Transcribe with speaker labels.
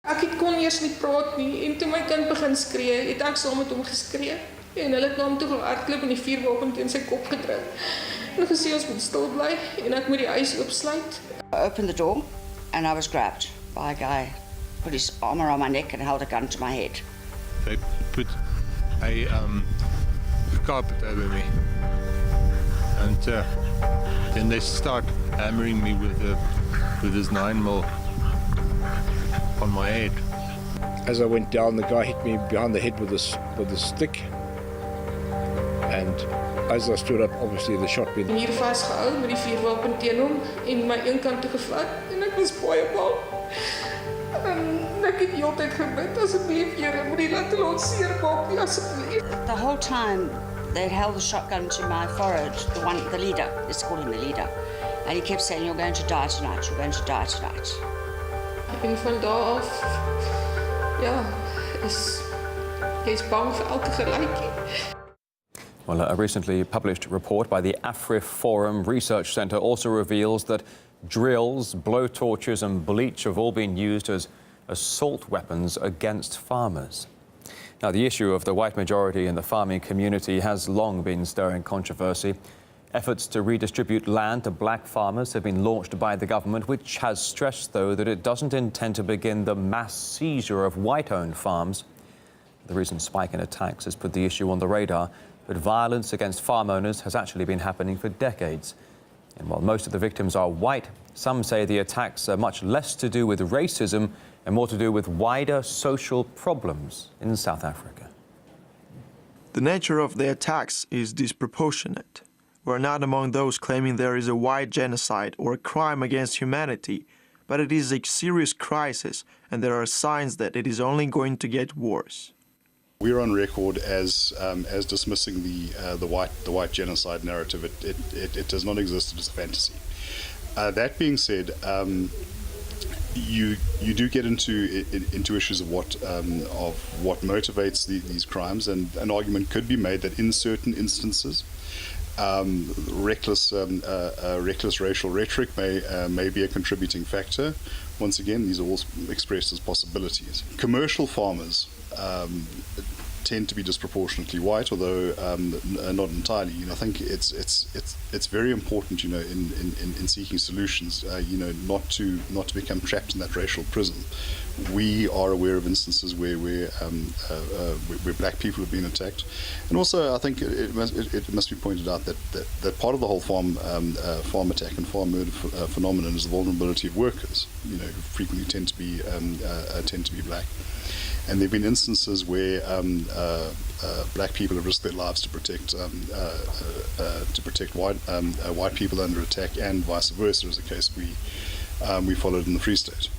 Speaker 1: Ek kon eers nie praat nie en toe my kind begin skree, het ek saam met hom geskree en hulle het na hom toe gehardloop en die vuurwapen teen sy kop gedruk. En gesê ons moet stil bly en ek moet die huis oopsluit.
Speaker 2: I opened the door and I was grabbed by a guy, put his arm around my neck and held a gun to my head.
Speaker 3: They put a carpet over me and then they start hammering me with his 9mm on my head.
Speaker 4: As I went down, the guy hit me behind the head with a stick, and as I stood up, obviously the shot went.
Speaker 1: Hier vasgehou met die vuurwapen teen hom en my een kant toe gevat en ek was baie bang. En ek het die hele tyd gebid, asseblief Here, moenie laat hulle ons seermaak nie, asseblief.
Speaker 2: The whole time they'd held the shotgun to my forehead, the leader, let's call him the leader, and he kept saying, "You're going to die tonight, you're going to die tonight."
Speaker 1: En van daar af, ja, is bang vir elke geluidjie.
Speaker 5: Well, a recently published report by the AFRIF Forum Research Centre also reveals that drills, blowtorches and bleach have all been used as assault weapons against farmers. Now, the issue of the white majority in the farming community has long been stirring controversy. Efforts to redistribute land to black farmers have been launched by the government, which has stressed, though, that it doesn't intend to begin the mass seizure of white-owned farms. The recent spike in attacks has put the issue on the radar, but violence against farm owners has actually been happening for decades. And while most of the victims are white, some say the attacks are much less to do with racism and more to do with wider social problems in South Africa.
Speaker 6: The nature of the attacks is disproportionate. We're not among those claiming there is a white genocide or a crime against humanity, but it is a serious crisis, and there are signs that it is only going to get worse.
Speaker 7: We're on record as dismissing the white genocide narrative. It does not exist. It is a fantasy. That being said, you do get into issues of what motivates these crimes, and an argument could be made that in certain instances, reckless racial rhetoric may be a contributing factor. Once again, these are all expressed as possibilities. Commercial farmers tend to be disproportionately white, although not entirely. I think it's very important, in seeking solutions, not to become trapped in that racial prism. We are aware of instances where black people have been attacked, and also I think it must be pointed out that part of the whole farm attack and farm murder phenomenon is the vulnerability of workers, who frequently tend to be black. And there have been instances where black people have risked their lives to protect white people under attack, and vice versa, as a case we followed in the Free State.